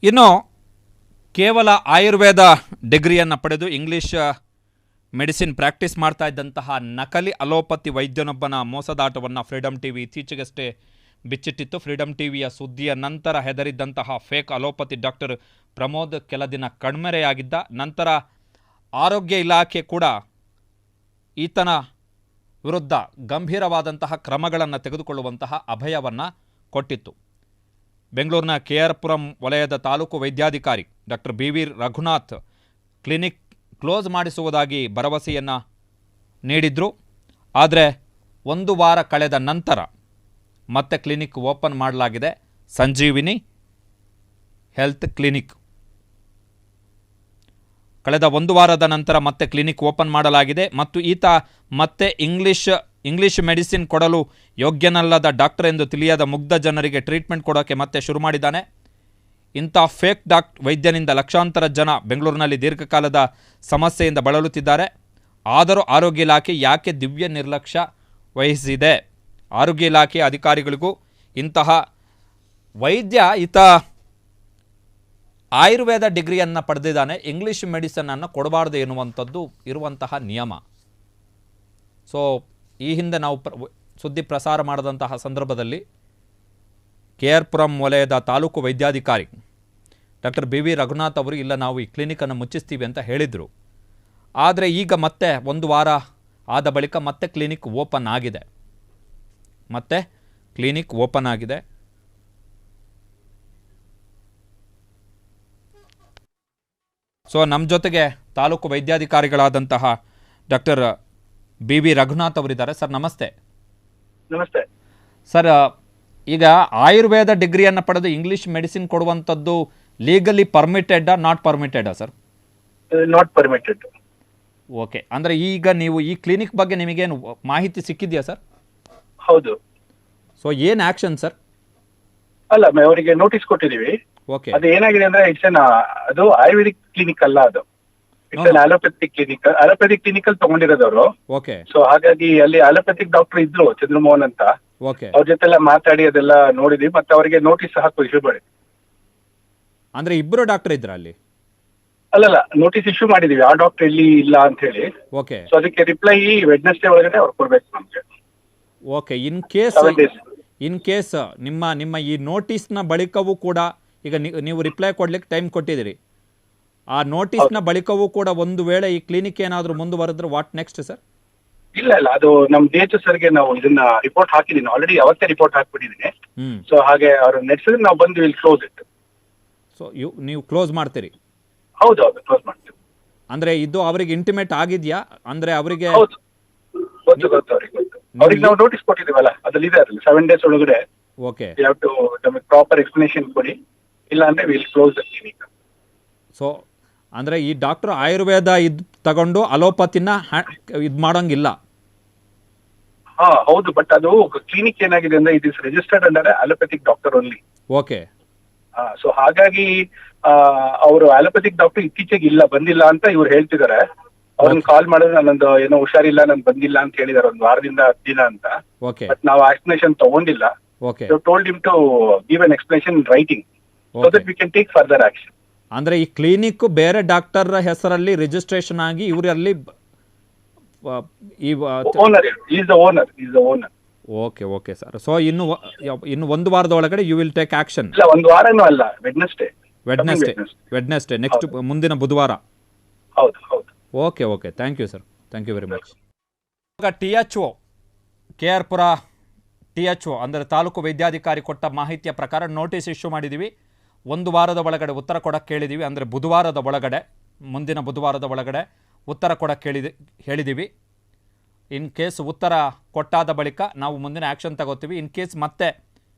ಇನ್ನು ಕೇವಲ ಆಯುರ್ವೇದ ಡಿಗ್ರಿಯನ್ನು ಪಡೆದು ಇಂಗ್ಲೀಷ್ ಮೆಡಿಸಿನ್ ಪ್ರಾಕ್ಟೀಸ್ ಮಾಡ್ತಾ ಇದ್ದಂತಹ ನಕಲಿ ಅಲೋಪತಿ ವೈದ್ಯನೊಬ್ಬನ ಮೋಸದಾಟವನ್ನು ಫ್ರೀಡಮ್ ಟಿವಿ ಇತ್ತೀಚೆಗಷ್ಟೇ ಬಿಚ್ಚಿಟ್ಟಿತ್ತು. ಫ್ರೀಡಮ್ ಟಿವಿಯ ಸುದ್ದಿಯ ನಂತರ ಹೆದರಿದ್ದಂತಹ ಫೇಕ್ ಅಲೋಪತಿ ಡಾಕ್ಟರ್ ಪ್ರಮೋದ್ ಕೆಲ ದಿನ ಕಣ್ಮರೆಯಾಗಿದ್ದ. ನಂತರ ಆರೋಗ್ಯ ಇಲಾಖೆ ಕೂಡ ಈತನ ವಿರುದ್ಧ ಗಂಭೀರವಾದಂತಹ ಕ್ರಮಗಳನ್ನು ತೆಗೆದುಕೊಳ್ಳುವಂತಹ ಅಭಯವನ್ನು ಕೊಟ್ಟಿತ್ತು. ಬೆಂಗಳೂರಿನ KR ಪುರಂ ವಲಯದ ತಾಲೂಕು ವೈದ್ಯಾಧಿಕಾರಿ doctor BV Raghunath clinic close ಮಾಡಿಸುವುದಾಗಿ ಭರವಸೆಯನ್ನು ನೀಡಿದರು. ಆದರೆ ಒಂದು ವಾರ ಕಳೆದ ನಂತರ ಮತ್ತೆ ಕ್ಲಿನಿಕ್ ಓಪನ್ ಮಾಡಲಾಗಿದೆ. ಸಂಜೀವಿನಿ ಹೆಲ್ತ್ ಕ್ಲಿನಿಕ್ ಕಳೆದ ಒಂದು ವಾರದ ನಂತರ ಮತ್ತೆ ಕ್ಲಿನಿಕ್ ಓಪನ್ ಮಾಡಲಾಗಿದೆ ಮತ್ತು ಈತ ಮತ್ತೆ ಇಂಗ್ಲಿಷ್ ಮೆಡಿಸಿನ್ ಕೊಡಲು ಯೋಗ್ಯನಲ್ಲದ ಡಾಕ್ಟರ್ ಎಂದು ತಿಳಿಯದ ಮುಗ್ಧ ಜನರಿಗೆ ಟ್ರೀಟ್ಮೆಂಟ್ ಕೊಡೋಕ್ಕೆ ಮತ್ತೆ ಶುರು ಮಾಡಿದ್ದಾನೆ. ಇಂಥ ಫೇಕ್ ವೈದ್ಯನಿಂದ ಲಕ್ಷಾಂತರ ಜನ ಬೆಂಗಳೂರಿನಲ್ಲಿ ದೀರ್ಘಕಾಲದ ಸಮಸ್ಯೆಯಿಂದ ಬಳಲುತ್ತಿದ್ದಾರೆ. ಆದರೂ ಆರೋಗ್ಯ ಇಲಾಖೆ ಯಾಕೆ ದಿವ್ಯ ನಿರ್ಲಕ್ಷ್ಯ ವಹಿಸಿದೆ? ಆರೋಗ್ಯ ಇಲಾಖೆಯ ಅಧಿಕಾರಿಗಳಿಗೂ ಇಂತಹ ವೈದ್ಯ ಈತ ಆಯುರ್ವೇದ ಡಿಗ್ರಿಯನ್ನು ಪಡೆದಿದ್ದಾನೆ, ಇಂಗ್ಲೀಷ್ ಮೆಡಿಸನನ್ನು ಕೊಡಬಾರ್ದು ಎನ್ನುವಂಥದ್ದು ಇರುವಂತಹ ನಿಯಮ. ಸೊ ಈ ಹಿಂದೆ ನಾವು ಸುದ್ದಿ ಪ್ರಸಾರ ಮಾಡಿದಂತಹ ಸಂದರ್ಭದಲ್ಲಿ KR ಪುರಂ ವಲಯದ ತಾಲೂಕು ವೈದ್ಯಾಧಿಕಾರಿ ಡಾಕ್ಟರ್ BV ರಘುನಾಥ್ ಅವರು ಇಲ್ಲ, ನಾವು ಈ ಕ್ಲಿನಿಕನ್ನು ಮುಚ್ಚಿಸ್ತೀವಿ ಅಂತ ಹೇಳಿದರು. ಆದರೆ ಈಗ ಮತ್ತೆ ಒಂದು ವಾರ ಆದ ಬಳಿಕ ಮತ್ತೆ ಕ್ಲಿನಿಕ್ ಓಪನ್ ಆಗಿದೆ. ಸೊ ನಮ್ಮ ಜೊತೆಗೆ ತಾಲೂಕು ವೈದ್ಯಾಧಿಕಾರಿಗಳಾದಂತಹ ಡಾಕ್ಟರ್ BV ರಘುನಾಥ್ ಅವರಿದ್ದಾರೆ. ಸರ್ ನಮಸ್ತೆ. ನಮಸ್ತೆ ಸರ್, ಈಗ ಆಯುರ್ವೇದ ಡಿಗ್ರಿಯನ್ನು ಪಡೆದು ಇಂಗ್ಲೀಷ್ ಮೆಡಿಸಿನ್ ಕೊಡುವಂಥದ್ದು ಲೀಗಲಿ ಪರ್ಮಿಟೆಡ್ಡಾ ನಾಟ್ ಪರ್ಮಿಟೆಡಾ ಸರ್? Not permitted. ಓಕೆ, ಅಂದರೆ ಈಗ ನೀವು ಈ ಕ್ಲಿನಿಕ್ ಬಗ್ಗೆ ನಿಮಗೇನು ಮಾಹಿತಿ ಸಿಕ್ಕಿದೆಯಾ ಸರ್? ಹೌದು. ಸೊ ಏನು ಆಕ್ಷನ್ ಸರ್? ಅಲ್ಲ, ಅವರಿಗೆ ನೋಟಿಸ್ ಕೊಟ್ಟಿದ್ದೀವಿ. ಓಕೆ, ಅದು ಏನಾಗಿದೆ ಅಂದ್ರೆ ಅದು ಆಯುರ್ವೇದಿಕ್ ಕ್ಲಿನಿಕ್ ಅಲ್ಲ, ಅದು ಅಲೋಪೆಥಿಕ್ ಕ್ಲಿನಿಕ್. ಅಲೋಪೆಥಿಕ್ ಕ್ಲಿನಿಕಲ್ ತಗೊಂಡಿರೋದವರು. ಓಕೆ. ಸೊ ಹಾಗಾಗಿ ಅಲ್ಲಿ ಅಲೋಪೆಥಿಕ್ ಡಾಕ್ಟರ್ ಇದ್ರು, ಚಂದ್ರಮೋಹನ್ ಅಂತ. ಓಕೆ, ಅವ್ರ ಜೊತೆ ಎಲ್ಲ ಮಾತಾಡಿ ಅದೆಲ್ಲ ನೋಡಿದ್ವಿ, ಮತ್ತೆ ಅವರಿಗೆ ನೋಟಿಸ್ ಸಹ ಇಶ್ಯೂ ಮಾಡಿ. ಅಂದ್ರೆ ಇಬ್ಬರು ಡಾಕ್ಟರ್ ಇದ್ರ ಅಲ್ಲಿ? ಅಲ್ಲಲ್ಲ, ನೋಟಿಸ್ ಇಶ್ಯೂ ಮಾಡಿದೀವಿ, ಆ ಡಾಕ್ಟರ್ ಇಲ್ಲಿ ಇಲ್ಲ ಅಂತ ಹೇಳಿ. ಓಕೆ. ಸೊ ಅದಕ್ಕೆ ರಿಪ್ಲೈ ವೆಡ್ನೆಸ್ಡೇ ಒಳಗಡೆ ಅವ್ರು ಕೊಡ್ಬೇಕು ನಮ್ಗೆ. ಓಕೆ. ಇನ್ ಕೇಸ್ ನಿಮ್ಮ ಈ ನೋಟಿಸ್ನ ಬಳಿಕವೂ ಕೂಡ ಈಗ ನೀವು ರಿಪ್ಲೈ ಕೊಡ್ಲಿಕ್ಕೆ ಟೈಮ್ ಕೊಟ್ಟಿದ್ದೀರಿ, ಆ ನೋಟಿಸ್ನ ಬಳಿಕವೂ ಕೂಡ ಒಂದು ವೇಳೆ ಈ ಕ್ಲಿನಿಕ್ ಏನಾದರೂ ಮುಂದುವರೆದ್ರೆ ವಾಟ್ ನೆಕ್ಸ್ಟ್ ಸರ್? ಇಲ್ಲ, ಅದು ನಮ್ DH ಸರ್ಗೆ ನಾವು ಇದನ್ನ ರಿಪೋರ್ಟ್ ಹಾಕಿದೀನಿ ಆಲ್ರೆಡಿ, ಅವತ್ತೇ ರಿಪೋರ್ಟ್ ಹಾಕ್ಬಿಟ್ಟಿದ್ದೀನಿ. ಸೊ ಹಾಗೆ ಅವ್ರು ನೆಕ್ಸ್ಟ್ ನಾವು ಬಂದು ಇಲ್ಲಿ ಕ್ಲೋಸ್ ಇಟ್ಟು. ಸೊ ನೀವು ಕ್ಲೋಸ್ ಮಾಡ್ತೀರಿ? ಹೌದು, ಕ್ಲೋಸ್ ಮಾಡ್ತೀವಿ. ಅಂದ್ರೆ ಇದು ಅವರಿಗೆ ಇಂಟಿಮೇಟ್ ಆಗಿದ್ಯಾ? ಅಂದ್ರೆ ಅವರಿಗೆ ಗೊತ್ತು ಅವ್ರಿಗೆ ನಾವು ನೋಟಿಸ್ ಕೊಟ್ಟಿದ್ದೀವಲ್ಲ, ಅದ್ರಲ್ಲಿ ಇದೆ, 7 days ಒಳಗಡೆ. ಓಕೆ, ನಮಗೆ ಪ್ರಾಪರ್ ಎಕ್ಸ್ಪ್ಲನೇಷನ್ ಕೊಡಿ, ಇಲ್ಲ ಅಂದ್ರೆ will close the clinic. So ಅಂದ್ರೆ ಈ ಡಾಕ್ಟರ್ ಆಯುರ್ವೇದ ತಗೊಂಡು ಅಲೋಪತಿನ ಮಾಡೋಂಗಿಲ್ಲ? ಹೌದು, ಬಟ್ ಅದು ಕ್ಲಿನಿಕ್ ಏನಾಗಿದೆ ಅಂದ್ರೆ it is registered under allopathic doctor only. Okay. So ಹಾಗಾಗಿ ಅವರು ಅಲೋಪೆಥಿಕ್ ಡಾಕ್ಟರ್ ಇತ್ತೀಚೆಗೆ ಬಂದಿಲ್ಲ ಅಂತ ಇವ್ರು ಹೇಳ್ತಿದ್ದಾರೆ. ಅವ್ರನ್ನ ಕಾಲ್ ಮಾಡಿದ್ರೆ ನಾನೊಂದು ಏನೋ ಹುಷಾರಿಲ್ಲ, ನಾನು ಬಂದಿಲ್ಲ ಅಂತ ಹೇಳಿದಾರೆ, ಒಂದು ವಾರದಿಂದ 10 ದಿನ ಅಂತ. ಬಟ್ ನಾವು ಎಕ್ಸ್ಪ್ಲನೇಷನ್ ತಗೊಂಡಿಲ್ಲ. Told him to give an explanation in writing so that we can take further action. ಅಂದ್ರೆ ಈ ಕ್ಲಿನಿಕ್ ಬೇರೆ ಡಾಕ್ಟರ್ ಹೆಸರಲ್ಲಿ ರಿಜಿಸ್ಟ್ರೇಷನ್ ಆಗಿ ಇವರಲ್ಲಿ ಓನರ್. Okay sir. ಸೊ ಇನ್ನು ಒಂದು ವಾರದ ಒಳಗಡೆ ಯು ವಿಲ್ ಟೇಕ್ ಆಕ್ಷನ್? ಇಲ್ಲ, ಒಂದು ವಾರನೂ ಅಲ್ಲ, ವೆಡ್ನೆಸ್ಡೇ ನೆಕ್ಸ್ಟ್ ಮುಂದಿನ ಬುಧವಾರ. ಹೌದು. Okay, thank you sir, thank you very much. ಇವಾಗ THO KR ಪುರ THO ಅಂದರೆ ತಾಲೂಕು ವೈದ್ಯಾಧಿಕಾರಿ ಕೊಟ್ಟ ಮಾಹಿತಿಯ ಪ್ರಕಾರ ನೋಟಿಸ್ ಇಶ್ಯೂ ಮಾಡಿದ್ದೀವಿ. ಒಂದು ವಾರದ ಒಳಗಡೆ ಉತ್ತರ ಕೊಡೋಕ್ಕೆ ಕೇಳಿದ್ದೀವಿ. ಅಂದರೆ ಮುಂದಿನ ಬುಧವಾರದ ಒಳಗಡೆ ಉತ್ತರ ಕೊಡೋಕ್ಕೆ ಹೇಳಿದ್ದೀವಿ. ಇನ್ ಕೇಸ್ ಉತ್ತರ ಕೊಟ್ಟಾದ ಬಳಿಕ ನಾವು ಮುಂದಿನ ಆ್ಯಕ್ಷನ್ ತಗೋತೀವಿ. ಇನ್ ಕೇಸ್ ಮತ್ತೆ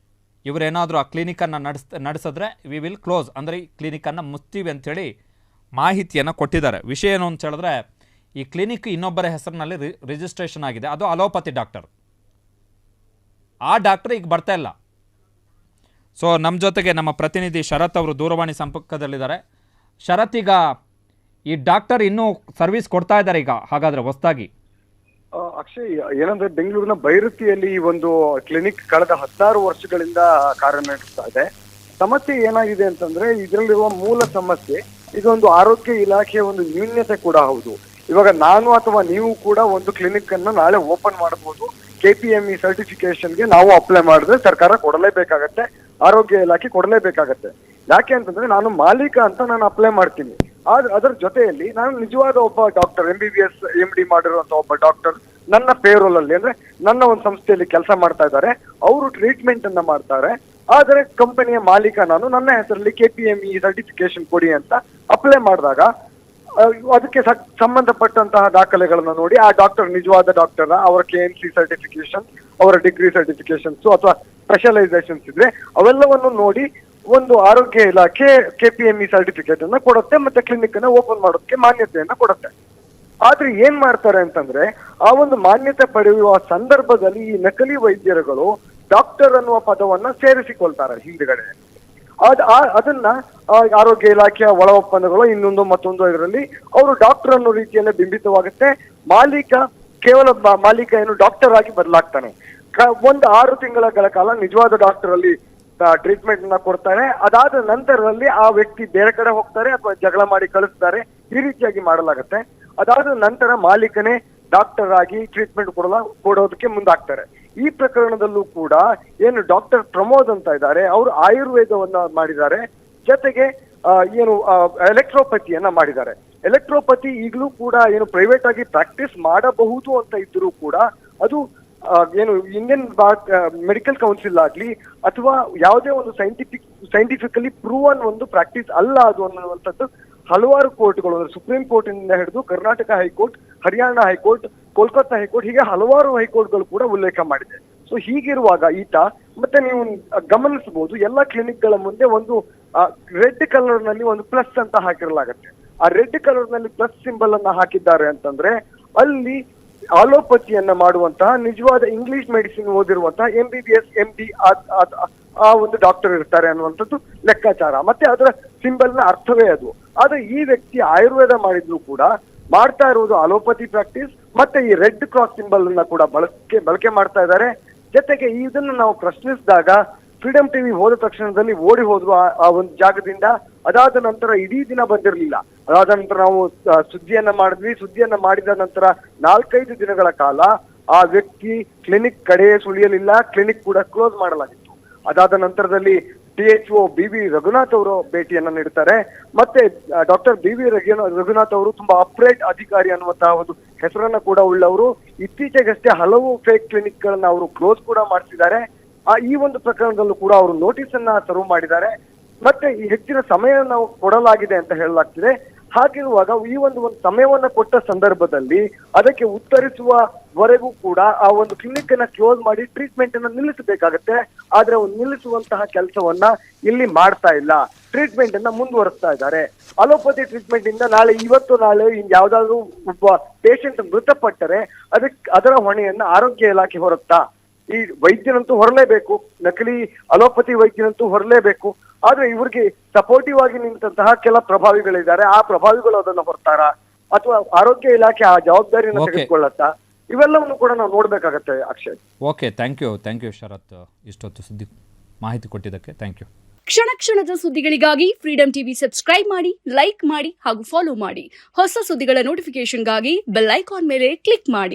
ಇವರೇನಾದರೂ ಆ ಕ್ಲಿನಿಕನ್ನು ನಡೆಸಿದ್ರೆ ವಿ ವಿಲ್ ಕ್ಲೋಸ್, ಅಂದರೆ ಈ ಕ್ಲಿನಿಕನ್ನು ಮುಚ್ತೀವಿ ಅಂಥೇಳಿ ಮಾಹಿತಿಯನ್ನು ಕೊಟ್ಟಿದ್ದಾರೆ. ವಿಷಯ ಏನು ಅಂತ ಹೇಳಿದ್ರೆ, ಈ ಕ್ಲಿನಿಕ್ ಇನ್ನೊಬ್ಬರ ಹೆಸರಿನಲ್ಲಿ ರಿಜಿಸ್ಟ್ರೇಷನ್ ಆಗಿದೆ, ಅದು ಅಲೋಪತಿ ಡಾಕ್ಟರ್. ಆ ಡಾಕ್ಟರ್ ಈಗ ಬರ್ತಾ ಇಲ್ಲ. ಸೊ ನಮ್ಮ ಜೊತೆಗೆ ನಮ್ಮ ಪ್ರತಿನಿಧಿ ಶರತ್ ಅವರು ದೂರವಾಣಿ ಸಂಪರ್ಕದಲ್ಲಿದ್ದಾರೆ. ಶರತ್, ಈಗ ಈ ಡಾಕ್ಟರ್ ಇನ್ನೂ ಸರ್ವಿಸ್ ಕೊಡ್ತಾ ಇದ್ದಾರೆ ಈಗ ಹಾಗಾದರೆ ಹೊಸದಾಗಿ? ಅಕ್ಷಯ್, ಏನಂದ್ರೆ ಬೆಂಗಳೂರಿನ ಬೈರತಿಯಲ್ಲಿ ಈ ಒಂದು ಕ್ಲಿನಿಕ್ ಕಳೆದ 16 ವರ್ಷಗಳಿಂದ ಕಾರ್ಯನಿರ್ವಹಿಸ್ತಾ ಇದೆ. ಸಮಸ್ಯೆ ಏನಾಗಿದೆ ಅಂತಂದ್ರೆ ಇದರಲ್ಲಿರುವ ಮೂಲ ಸಮಸ್ಯೆ ಇದೊಂದು ಆರೋಗ್ಯ ಇಲಾಖೆಯ ಒಂದು ನ್ಯೂನ್ಯತೆ ಕೂಡ ಹೌದು. ಇವಾಗ ನಾನು ಅಥವಾ ನೀವು ಕೂಡ ಒಂದು ಕ್ಲಿನಿಕ್ ಅನ್ನ ನಾಳೆ ಓಪನ್ ಮಾಡಬಹುದು. KPME ಸರ್ಟಿಫಿಕೇಶನ್ಗೆ ನಾವು ಅಪ್ಲೈ ಮಾಡಿದ್ರೆ ಸರ್ಕಾರ ಕೊಡಲೇಬೇಕಾಗತ್ತೆ, ಆರೋಗ್ಯ ಇಲಾಖೆ ಕೊಡಲೇಬೇಕಾಗತ್ತೆ. ಯಾಕೆ ಅಂತಂದ್ರೆ ನಾನು ಮಾಲೀಕ ಅಂತ ನಾನು ಅಪ್ಲೈ ಮಾಡ್ತೀನಿ. ಅದರ ಜೊತೆಯಲ್ಲಿ ನಾನು ನಿಜವಾದ ಒಬ್ಬ ಡಾಕ್ಟರ್, MBBS MD ಮಾಡಿರುವಂತ ಒಬ್ಬ ಡಾಕ್ಟರ್ ನನ್ನ ಪೇರೋಲ್ ಅಲ್ಲಿ ಅಂದ್ರೆ ನನ್ನ ಒಂದು ಸಂಸ್ಥೆಯಲ್ಲಿ ಕೆಲಸ ಮಾಡ್ತಾ ಇದ್ದಾರೆ, ಅವರು ಟ್ರೀಟ್ಮೆಂಟ್ ಅನ್ನ ಮಾಡ್ತಾರೆ. ಆದರೆ ಕಂಪನಿಯ ಮಾಲೀಕ ನಾನು, ನನ್ನ ಹೆಸರಲ್ಲಿ KPME ಸರ್ಟಿಫಿಕೇಶನ್ ಕೊಡಿ ಅಂತ ಅಪ್ಲೈ ಮಾಡಿದಾಗ ಅದಕ್ಕೆ ಸಂಬಂಧಪಟ್ಟಂತಹ ದಾಖಲೆಗಳನ್ನ ನೋಡಿ ಆ ಡಾಕ್ಟರ್ ನಿಜವಾದ ಡಾಕ್ಟರ್, ಅವರ KMC ಸರ್ಟಿಫಿಕೇಶನ್, ಅವರ ಡಿಗ್ರಿ ಸರ್ಟಿಫಿಕೇಶನ್ಸ್ ಅಥವಾ ಸ್ಪೆಷಲೈಸೇಷನ್ಸ್ ಇದ್ರೆ ಅವೆಲ್ಲವನ್ನು ನೋಡಿ ಒಂದು ಆರೋಗ್ಯ ಇಲಾಖೆ KPME ಸರ್ಟಿಫಿಕೇಟ್ ಅನ್ನ ಕೊಡುತ್ತೆ, ಮತ್ತೆ ಕ್ಲಿನಿಕ್ ಅನ್ನ ಓಪನ್ ಮಾಡೋದಕ್ಕೆ ಮಾನ್ಯತೆಯನ್ನ ಕೊಡುತ್ತೆ. ಆದ್ರೆ ಏನ್ ಮಾಡ್ತಾರೆ ಅಂತಂದ್ರೆ ಆ ಒಂದು ಮಾನ್ಯತೆ ಪಡೆಯುವ ಸಂದರ್ಭದಲ್ಲಿ ಈ ನಕಲಿ ವೈದ್ಯರುಗಳು ಡಾಕ್ಟರ್ ಅನ್ನುವ ಪದವನ್ನ ಸೇರಿಸಿಕೊಳ್ತಾರೆ ಹಿಂದ್ಗಡೆ. ಅದನ್ನ ಆರೋಗ್ಯ ಇಲಾಖೆಯ ಒಳ ಒಪ್ಪಂದಗಳು ಇನ್ನೊಂದು ಮತ್ತೊಂದು ಇದರಲ್ಲಿ ಅವರು ಡಾಕ್ಟರ್ ಅನ್ನೋ ರೀತಿಯಲ್ಲೇ ಬಿಂಬಿತವಾಗುತ್ತೆ. ಕೇವಲ ಮಾಲೀಕ ಏನು ಡಾಕ್ಟರ್ ಆಗಿ ಬದಲಾಗ್ತಾನೆ. ಒಂದು 6 ತಿಂಗಳ ಕಾಲ ನಿಜವಾದ ಡಾಕ್ಟರ್ ಅಲ್ಲಿ ಟ್ರೀಟ್ಮೆಂಟ್ ಅನ್ನ ಕೊಡ್ತಾರೆ. ಅದಾದ ನಂತರದಲ್ಲಿ ಆ ವ್ಯಕ್ತಿ ಬೇರೆ ಕಡೆ ಹೋಗ್ತಾರೆ ಅಥವಾ ಜಗಳ ಮಾಡಿ ಕಳಿಸ್ತಾರೆ, ಈ ರೀತಿಯಾಗಿ ಮಾಡಲಾಗತ್ತೆ. ಅದಾದ ನಂತರ ಮಾಲೀಕನೇ ಡಾಕ್ಟರ್ ಆಗಿ ಟ್ರೀಟ್ಮೆಂಟ್ ಕೊಡೋದಕ್ಕೆ ಮುಂದಾಗ್ತಾರೆ. ಈ ಪ್ರಕರಣದಲ್ಲೂ ಕೂಡ ಏನು ಡಾಕ್ಟರ್ ಪ್ರಮೋದ್ ಅಂತ ಇದ್ದಾರೆ, ಅವರು ಆಯುರ್ವೇದವನ್ನ ಮಾಡಿದ್ದಾರೆ, ಜೊತೆಗೆ ಏನು ಎಲೆಕ್ಟ್ರೋಪತಿಯನ್ನ ಮಾಡಿದ್ದಾರೆ. ಎಲೆಕ್ಟ್ರೋಪತಿ ಈಗಲೂ ಕೂಡ ಏನು ಪ್ರೈವೇಟ್ ಆಗಿ ಪ್ರಾಕ್ಟೀಸ್ ಮಾಡಬಹುದು ಅಂತ ಇದ್ರೂ ಕೂಡ ಅದು ಏನು ಇಂಡಿಯನ್ ಮೆಡಿಕಲ್ ಕೌನ್ಸಿಲ್ ಆಗ್ಲಿ ಅಥವಾ ಯಾವುದೇ ಒಂದು ಸೈಂಟಿಫಿಕಲಿ ಪ್ರೂವನ್ ಒಂದು ಪ್ರಾಕ್ಟೀಸ್ ಅಲ್ಲ ಅದು ಅನ್ನುವಂಥದ್ದು ಹಲವಾರು ಕೋರ್ಟ್ಗಳು, ಸುಪ್ರೀಂ ಕೋರ್ಟ್ ಇಂದ ಹಿಡಿದು Karnataka high court, Haryana high court, Kolkata high court, ಹೀಗೆ ಹಲವಾರು ಹೈಕೋರ್ಟ್ಗಳು ಕೂಡ ಉಲ್ಲೇಖ ಮಾಡಿದೆ. ಸೊ ಹೀಗಿರುವಾಗ ಈತ ಮತ್ತೆ ನೀವು ಗಮನಿಸಬಹುದು ಎಲ್ಲ ಕ್ಲಿನಿಕ್ಗಳ ಮುಂದೆ ಒಂದು ರೆಡ್ ಕಲರ್ ನಲ್ಲಿ ಒಂದು ಪ್ಲಸ್ ಅಂತ ಹಾಕಿರಲಾಗತ್ತೆ. ಆ ರೆಡ್ ಕಲರ್ ನಲ್ಲಿ ಪ್ಲಸ್ ಸಿಂಬಲ್ ಅನ್ನ ಹಾಕಿದ್ದಾರೆ ಅಂತಂದ್ರೆ ಅಲ್ಲಿ ಆಲೋಪತಿಯನ್ನ ಮಾಡುವಂತಹ ನಿಜವಾದ ಇಂಗ್ಲಿಷ್ ಮೆಡಿಸಿನ್ ಓದಿರುವಂತಹ MBBS MD ಆ ಒಂದು ಡಾಕ್ಟರ್ ಇರ್ತಾರೆ ಅನ್ನುವಂಥದ್ದು ಲೆಕ್ಕಾಚಾರ. ಮತ್ತೆ ಅದರ ಸಿಂಬಲ್ ನ ಅರ್ಥವೇ ಅದು. ಆದ್ರೆ ಈ ವ್ಯಕ್ತಿ ಆಯುರ್ವೇದ ಮಾಡಿದ್ರು ಕೂಡ ಮಾಡ್ತಾ ಇರುವುದು ಆಲೋಪತಿ ಪ್ರಾಕ್ಟೀಸ್, ಮತ್ತೆ ಈ ರೆಡ್ ಕ್ರಾಸ್ ಸಿಂಬಲ್ ಅನ್ನ ಕೂಡ ಬಳಕೆ ಮಾಡ್ತಾ ಇದ್ದಾರೆ. ಜೊತೆಗೆ ಇದನ್ನು ನಾವು ಪ್ರಶ್ನಿಸಿದಾಗ ಫ್ರೀಡಮ್ ಟಿವಿ ಹೋದ ತಕ್ಷಣದಲ್ಲಿ ಓಡಿ ಹೋದ್ರು ಆ ಒಂದು ಜಾಗದಿಂದ. ಅದಾದ ನಂತರ ಇಡೀ ದಿನ ಬಂದಿರಲಿಲ್ಲ. ಅದಾದ ನಂತರ ನಾವು ಸುದ್ದಿಯನ್ನ ಮಾಡಿದ ನಂತರ 4-5 ದಿನಗಳ ಕಾಲ ಆ ವ್ಯಕ್ತಿ ಕ್ಲಿನಿಕ್ ಕಡೆ ಸುಳಿಯಲಿಲ್ಲ, ಕ್ಲಿನಿಕ್ ಕೂಡ ಕ್ಲೋಸ್ ಮಾಡಲಾಗಿತ್ತು. ಅದಾದ ನಂತರದಲ್ಲಿ THO BV ರಘುನಾಥ್ ಅವರು ಭೇಟಿಯನ್ನ ನೀಡುತ್ತಾರೆ. ಮತ್ತೆ ಡಾಕ್ಟರ್ BV ರಘುನಾಥ್ ಅವರು ತುಂಬಾ ಅಪ್ರೇಟ್ ಅಧಿಕಾರಿ ಅನ್ನುವಂತಹ ಒಂದು ಹೆಸರನ್ನ ಕೂಡ ಉಳ್ಳವರು. ಇತ್ತೀಚೆಗಷ್ಟೇ ಹಲವು ಫೇಕ್ ಕ್ಲಿನಿಕ್ ಗಳನ್ನ ಅವರು ಕ್ಲೋಸ್ ಕೂಡ ಮಾಡಿಸಿದ್ದಾರೆ. ಈ ಒಂದು ಪ್ರಕರಣದಲ್ಲೂ ಕೂಡ ಅವರು ನೋಟಿಸ್ ಅನ್ನ ಸರ್ವ್ ಮಾಡಿದ್ದಾರೆ. ಮತ್ತೆ ಈ ಹೆಚ್ಚಿನ ಸಮಯ ನಾವು ಕೊಡಲಾಗಿದೆ ಅಂತ ಹೇಳಲಾಗ್ತಿದೆ. ಹಾಗಿರುವಾಗ ಈ ಒಂದು ಸಮಯವನ್ನ ಕೊಟ್ಟ ಸಂದರ್ಭದಲ್ಲಿ ಅದಕ್ಕೆ ಉತ್ತರಿಸುವವರೆಗೂ ಕೂಡ ಆ ಒಂದು ಕ್ಲಿನಿಕ್ ಅನ್ನ ಕ್ಲೋಸ್ ಮಾಡಿ ಟ್ರೀಟ್ಮೆಂಟ್ ಅನ್ನ ನಿಲ್ಲಿಸಬೇಕಾಗತ್ತೆ. ಆದ್ರೆ ನಿಲ್ಲಿಸುವಂತಹ ಕೆಲಸವನ್ನ ಇಲ್ಲಿ ಮಾಡ್ತಾ ಇಲ್ಲ, ಟ್ರೀಟ್ಮೆಂಟ್ ಅನ್ನ ಮುಂದುವರಿಸ್ತಾ ಇದ್ದಾರೆ. ಅಲೋಪತಿ ಟ್ರೀಟ್ಮೆಂಟ್ ಇಂದ ನಾಳೆ ಯಾವ್ದಾದ್ರು ಒಬ್ಬ ಪೇಷಂಟ್ ಮೃತಪಟ್ಟರೆ ಅದರ ಹೊಣೆಯನ್ನ ಆರೋಗ್ಯ ಇಲಾಖೆ ಹೊರತ್ತಾ? ಈ ವೈದ್ಯನಂತೂ ಹೊರಲೇಬೇಕು, ನಕಲಿ ಅಲೋಪತಿ ವೈದ್ಯನಂತೂ ಹೊರಲೇಬೇಕು. ಆದ್ರೆ ಇವ್ರಿಗೆ ಸಪೋರ್ಟಿವ್ ಆಗಿ ನಿಂತಹ ಕೆಲ ಪ್ರಭಾವಿಗಳಿದ್ದಾರೆ, ಆ ಪ್ರಭಾವಿಗಳು ಅದನ್ನ ಹೊರ್ತಾರ ಅಥವಾ ಆರೋಗ್ಯ ಇಲಾಖೆ ಆ ಜವಾಬ್ದಾರಿಯನ್ನು ತೆಗೆದುಕೊಳ್ಳತ್ತಾ? ಇವೆಲ್ಲವನ್ನು ಕೂಡ ನಾವು ನೋಡ್ಬೇಕಾಗತ್ತೆ. ಅಕ್ಷಯ್, ಓಕೆ, ಥ್ಯಾಂಕ್ ಯು ಶರತ್, ಇಷ್ಟೊತ್ತು ಸುದ್ದಿ ಮಾಹಿತಿ ಕೊಟ್ಟಿದ್ದಕ್ಕೆ ಥ್ಯಾಂಕ್ ಯು. ಕ್ಷಣ ಕ್ಷಣದ ಸುದ್ದಿಗಳಿಗಾಗಿ ಫ್ರೀಡಮ್ ಟಿವಿ ಸಬ್ಸ್ಕ್ರೈಬ್ ಮಾಡಿ, ಲೈಕ್ ಮಾಡಿ ಹಾಗೂ ಫಾಲೋ ಮಾಡಿ. ಹೊಸ ಸುದ್ದಿಗಳ ನೋಟಿಫಿಕೇಶನ್ಗಾಗಿ ಬೆಲ್ ಐಕಾನ್ ಮೇಲೆ ಕ್ಲಿಕ್ ಮಾಡಿ.